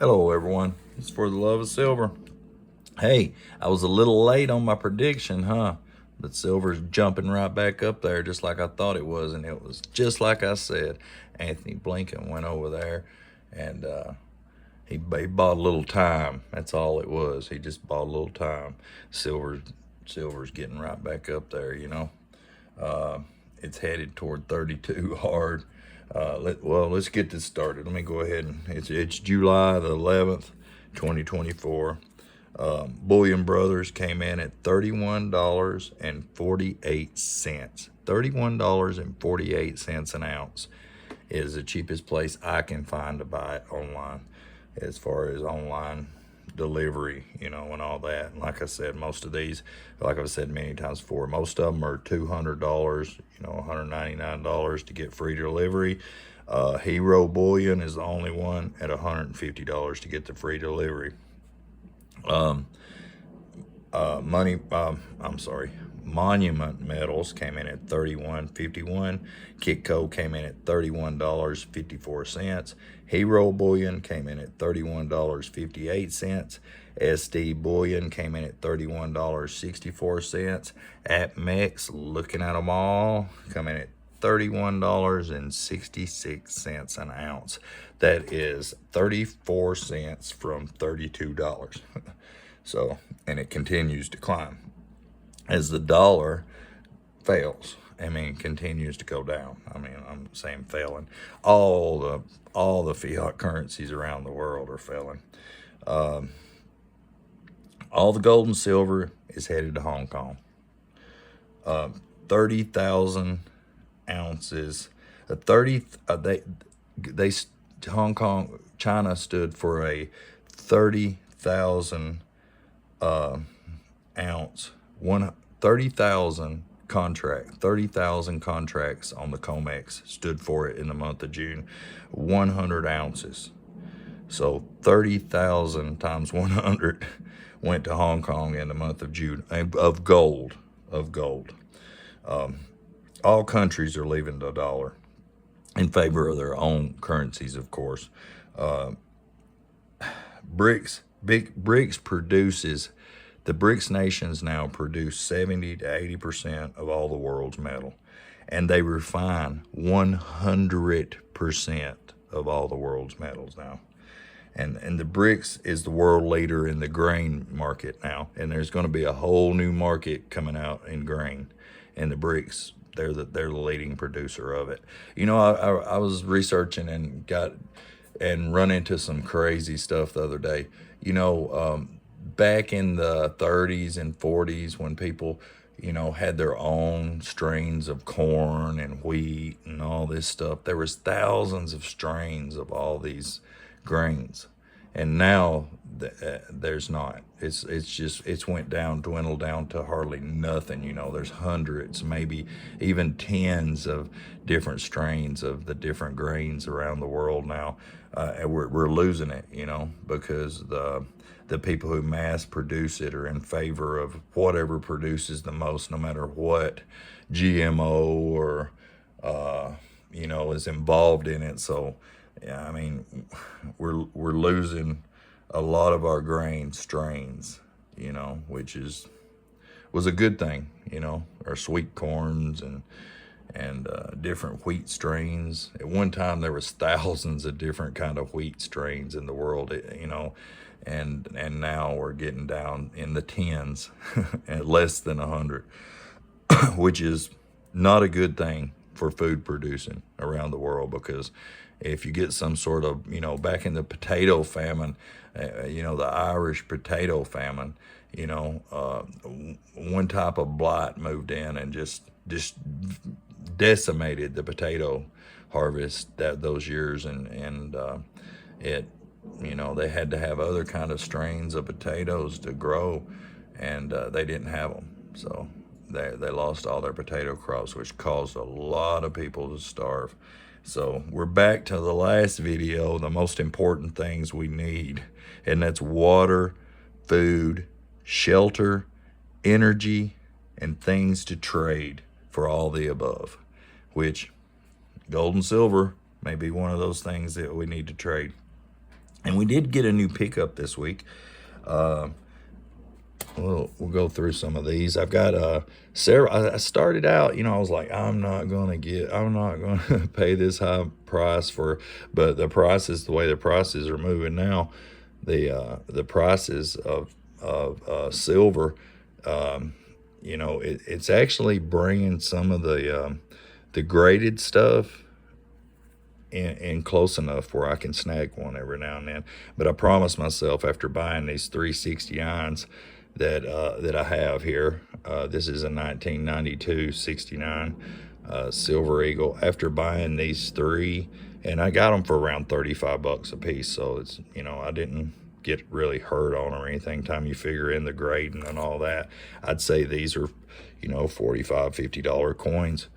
Hello, everyone. It's for the love of silver. Hey, I was a little late on my prediction, huh? But silver's jumping right back up there just like I thought it was, and it was just like I said. Anthony Blinken went over there and he bought a little time. That's all it was. He just bought a little time. Silver's getting right back up there. It's headed toward 32 hard. Let's get this started. Let me go ahead and it's July the 11th, 2024. Bullion Brothers came in at $31.48. $31.48 an ounce is the cheapest place I can find to buy it online, as far as online delivery, and all that. And like I said, most of these, like I've said many times before, most of them are $200, $199 to get free delivery. Hero Bullion is the only one at $150 to get the free delivery. Monument Metals came in at $31.51. Kitco came in at $31.54. Hero Bullion came in at $31.58. SD Bullion came in at $31.64. APMEX, looking at them all, coming in at $31.66 an ounce. That is 34 cents from $32. So, and it continues to climb as the dollar fails. Continues to go down. I'm saying failing. All the fiat currencies around the world are failing. All the gold and silver is headed to Hong Kong. 30,000 ounces. Hong Kong, China stood for a 30,000 ounce, 30,000 contracts on the COMEX stood for it in the month of June. 100 ounces. So 30,000 times 100 went to Hong Kong in the month of June of gold. All countries are leaving the dollar in favor of their own currencies, of course. BRICS produces, the BRICS nations now produce 70 to 80% of all the world's metal, and they refine 100% of all the world's metals now. And the BRICS is the world leader in the grain market now, and there's going to be a whole new market coming out in grain, and the BRICS, they're the leading producer of it. I was researching and run into some crazy stuff the other day. Back in the 30s and 40s, when people, had their own strains of corn and wheat and all this stuff, there was thousands of strains of all these grains. And now there's not. It's dwindled down to hardly nothing. There's hundreds, maybe even tens of different strains of the different grains around the world now. And we're losing it, because the people who mass produce it are in favor of whatever produces the most, no matter what GMO or is involved in it. So yeah, we're losing a lot of our grain strains, which was a good thing, our sweet corns and different wheat strains. At one time, there was thousands of different kind of wheat strains in the world, and now we're getting down in the tens, at less than 100, which is not a good thing for food producing around the world, because if you get some sort of, back in the potato famine, the Irish potato famine, one type of blight moved in and just decimated the potato harvest those years, and they had to have other kind of strains of potatoes to grow, and they didn't have them, so they lost all their potato crops, which caused a lot of people to starve. So we're back to the last video, the most important things we need, and that's water, food, shelter, energy, and things to trade for all the above, which gold and silver may be one of those things that we need to trade. And we did get a new pickup this week. We'll go through some of these. I've got several. I started out, I was like, I'm not gonna pay this high price for, but the way the prices are moving now, the prices of silver, it's actually bringing some of the graded stuff in close enough where I can snag one every now and then. But I promised myself after buying these 369s that I have here. This is a 1992 69 Silver Eagle. After buying these three, and I got them for around 35 bucks a piece, so it's, I didn't get really hurt on them or anything. Time you figure in the grading and all that, I'd say these are, $45, $50 coins,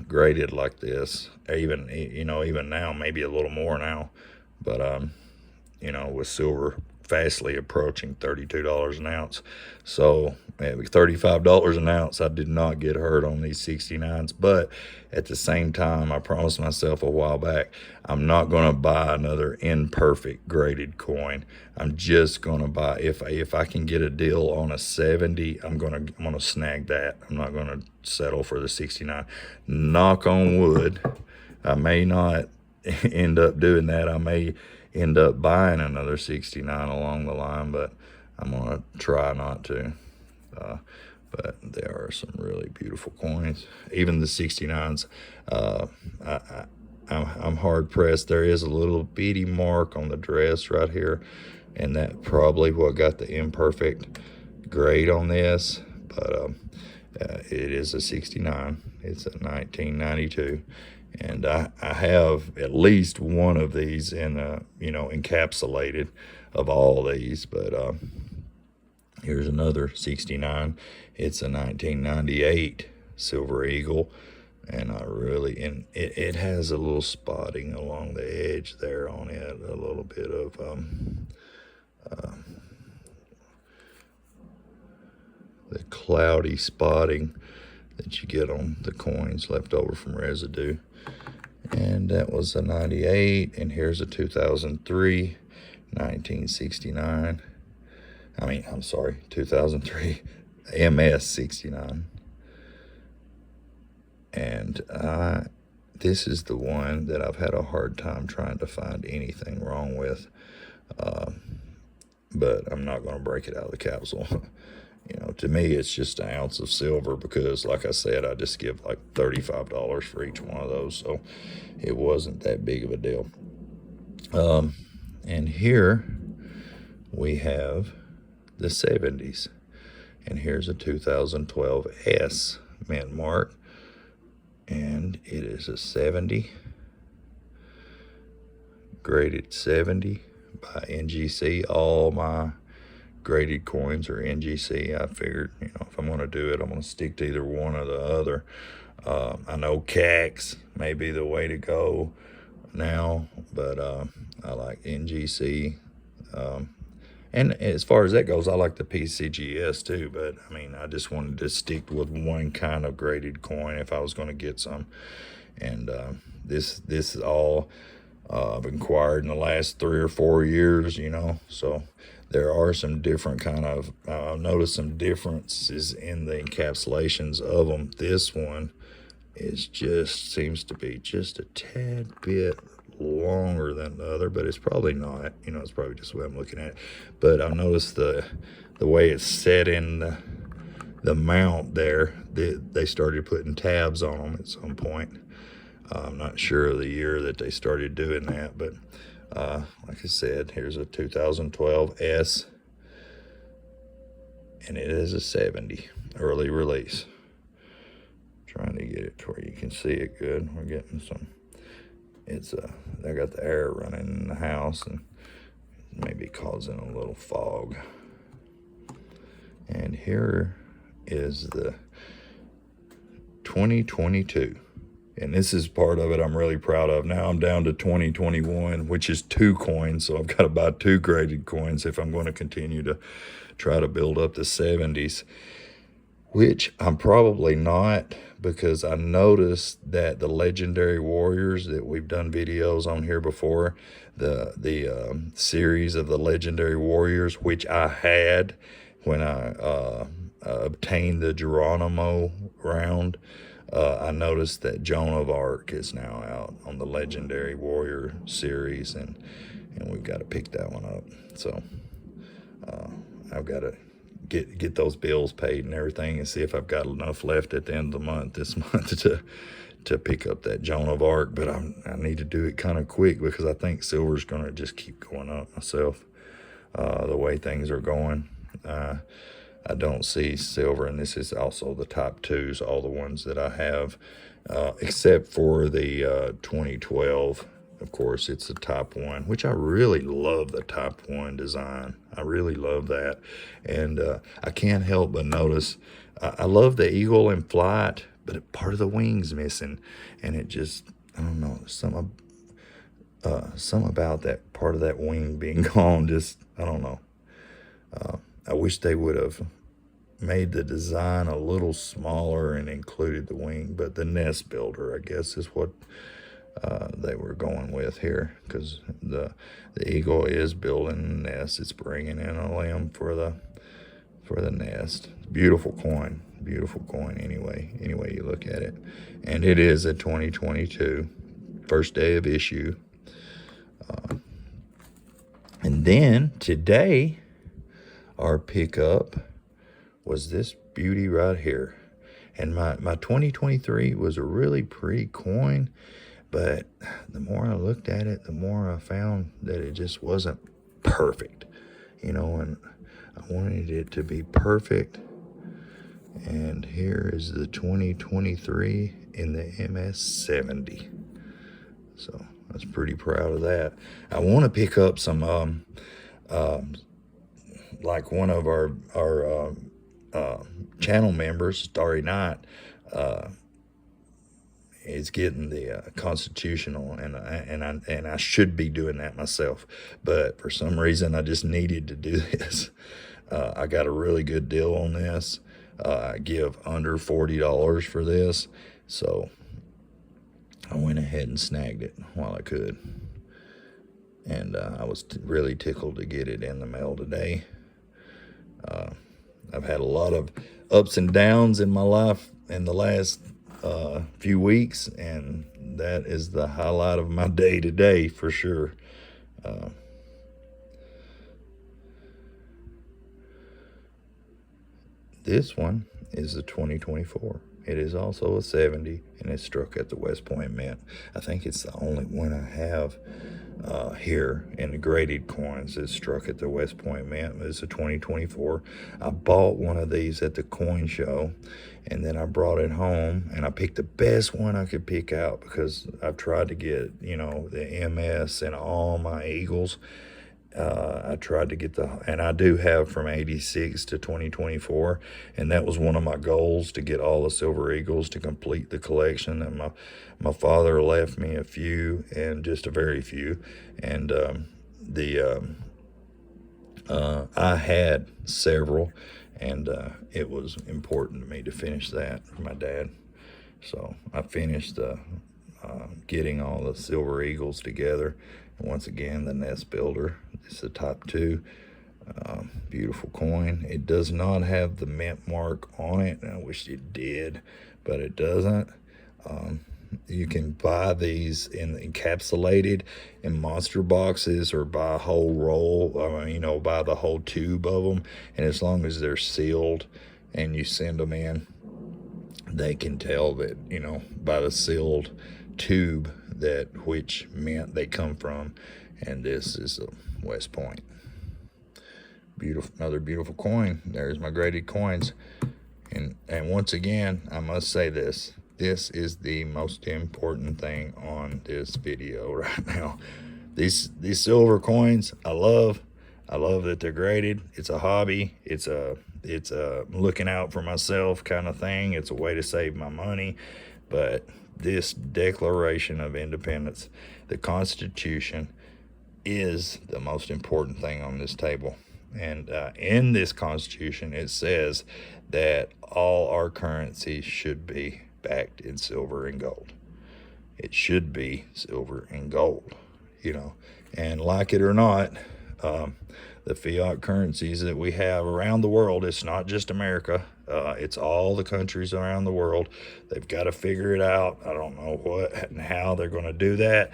graded like this. Even now, maybe a little more now, but with silver fastly approaching $32 an ounce. So at $35 an ounce, I did not get hurt on these 69s. But at the same time, I promised myself a while back, I'm not going to buy another imperfect graded coin. I'm just going to buy, if I can get a deal on a 70, I'm going to snag that. I'm not going to settle for the 69. Knock on wood. I may not end up doing that. I may end up buying another 69 along the line, but I'm gonna try not to. But there are some really beautiful coins. Even the 69s, I'm hard pressed. There is a little bitty mark on the dress right here, and that probably what got the imperfect grade on this. But it is a 69. It's a 1992. And I have at least one of these in, encapsulated of all these. But here's another 69. It's a 1998 Silver Eagle. And it has a little spotting along the edge there on it. A little bit of, the cloudy spotting that you get on the coins left over from residue. And that was a 98, and here's a 2003, 1969. I'm sorry, 2003 MS 69. And this is the one that I've had a hard time trying to find anything wrong with. But I'm not going to break it out of the capsule. To me, it's just an ounce of silver because, like I said, I just give like $35 for each one of those. So it wasn't that big of a deal. And here we have the 70s. And here's a 2012 S mint mark. And it is a 70, graded 70 by NGC. All my graded coins are NGC. I figured, if I'm going to do it, I'm going to stick to either one or the other. I know CACs may be the way to go now, but I like NGC. And as far as that goes, I like the PCGS too, but I just wanted to stick with one kind of graded coin if I was going to get some. And this is all I've acquired in the last 3 or 4 years, so there are some different kind of, I've noticed some differences in the encapsulations of them. This one seems to be just a tad bit longer than the other, but it's probably not. It's probably just the way I'm looking at it. But I've noticed the way it's set in the mount there, they started putting tabs on them at some point. I'm not sure of the year that they started doing that, but like I said, here's a 2012 S, and it is a 70 early release. Trying to get it to where you can see it good. We're getting some. I got the air running in the house and maybe causing a little fog. And here is the 2022. And this is part of it I'm really proud of. Now I'm down to 2021, which is 2 coins. So I've got to buy 2 graded coins if I'm going to continue to try to build up the 70s. which I'm probably not, because I noticed that the legendary warriors that we've done videos on here before, the series of the legendary warriors, which I had when I obtained the Geronimo round, I noticed that Joan of Arc is now out on the legendary warrior series, and we've got to pick that one up. So I've got to get those bills paid and everything, and see if I've got enough left at the end of the month, this month, to pick up that Joan of Arc. But I need to do it kind of quick, because I think silver's going to just keep going up myself, the way things are going. I don't see silver, and this is also the top twos, all the ones that I have, except for the 2012. Of course, it's the top one, which I really love the top one design. I really love that. And I can't help but notice, I love the eagle in flight, but part of the wing's missing. And it just, I don't know, something about that part of that wing being gone. Just, I don't know. I wish they would have made the design a little smaller and included the wing, but the nest builder, I guess, is what they were going with here, because the eagle is building a nest. It's bringing in a limb for the nest. Beautiful coin anyway you look at it. And it is a 2022 first day of issue. And then today our pickup was this beauty right here. And my 2023 was a really pretty coin, but the more I looked at it, the more I found that it just wasn't perfect, and I wanted it to be perfect. And here is the 2023 in the MS-70. So I was pretty proud of that. I want to pick up some, like one of our channel members, Starry Night, is getting the constitutional, and I should be doing that myself, but for some reason I just needed to do this. I got a really good deal on this. I give under $40 for this, so I went ahead and snagged it while I could, and I was really tickled to get it in the mail today. I've had a lot of ups and downs in my life in the last few weeks, and that is the highlight of my day today for sure. This one is the 2024. It is also a 70, and it's struck at the West Point Mint. I think it's the only one I have here in the graded coins is struck at the West Point Mint. It's a 2024. I bought one of these at the coin show, and then I brought it home, and I picked the best one I could pick out, because I've tried to get, the MS and all my eagles. I tried to get and I do have from 86 to 2024, and that was one of my goals, to get all the silver eagles to complete the collection. And my father left me a few, and just a very few, and I had several, and it was important to me to finish that for my dad. So I finished getting all the silver eagles together. Once again, the nest builder. It's the top two. Beautiful coin. It does not have the mint mark on it, and I wish it did, but it doesn't. You can buy these encapsulated in monster boxes, or buy a whole roll, buy the whole tube of them, and as long as they're sealed and you send them in, they can tell that, by the sealed tube, that which mint they come from. And this is a West Point. Beautiful, another beautiful coin. There's my graded coins. And once again, I must say this is the most important thing on this video right now. These silver coins, I love that they're graded. It's a hobby. It's a looking out for myself kind of thing. It's a way to save my money. But this Declaration of Independence, the Constitution, is the most important thing on this table. And in this Constitution, it says that all our currency should be backed in silver and gold. It should be silver and gold, you know. And like it or not, the fiat currencies that we have around the world, it's not just America, it's all the countries around the world. They've got to figure it out. I don't know what and how they're going to do that.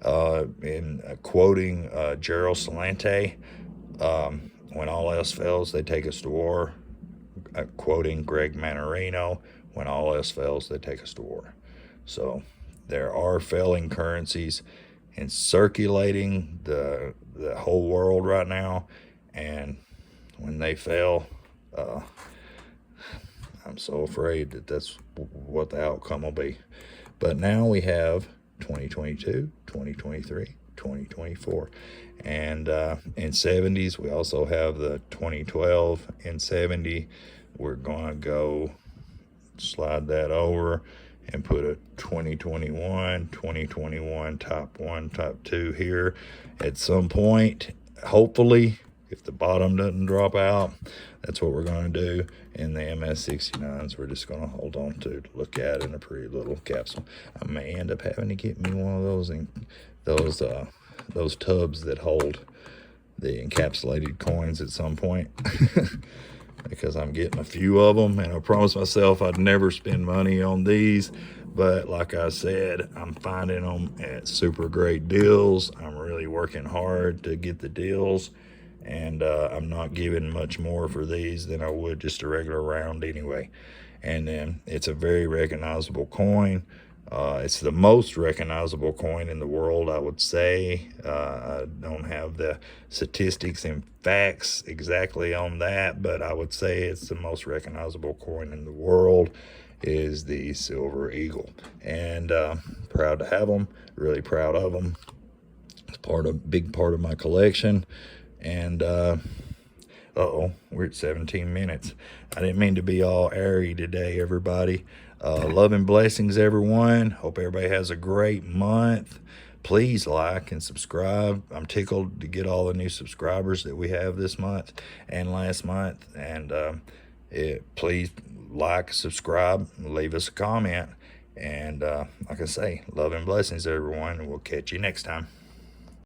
In quoting Gerald Celente, when all else fails, they take us to war. Quoting Greg Manorino, when all else fails, they take us to war. So there are failing currencies and circulating the whole world right now, and when they fail, I'm so afraid that that's what the outcome will be. But now we have 2022, 2023, 2024, and in 70s we also have the 2012 and 70. We're gonna go slide that over and put a 2021 top 1, top 2 here at some point. Hopefully, if the bottom doesn't drop out, that's what we're going to do. And the MS-69s we're just going to hold on to look at in a pretty little capsule. I may end up having to get me one of those tubs that hold the encapsulated coins at some point. Because I'm getting a few of them, and I promised myself I'd never spend money on these, but like I said, I'm finding them at super great deals. I'm really working hard to get the deals, and I'm not giving much more for these than I would just a regular round anyway. And then it's a very recognizable coin. It's the most recognizable coin in the world, I would say. I don't have the statistics and facts exactly on that, but I would say it's the most recognizable coin in the world is the Silver Eagle. And proud to have them, really proud of them. It's big part of my collection. And we're at 17 minutes. I didn't mean to be all airy today, everybody. Love and blessings, everyone. Hope everybody has a great month. Please like and subscribe. I'm tickled to get all the new subscribers that we have this month and last month. And please like, subscribe, leave us a comment. And like I say, love and blessings, everyone. And we'll catch you next time.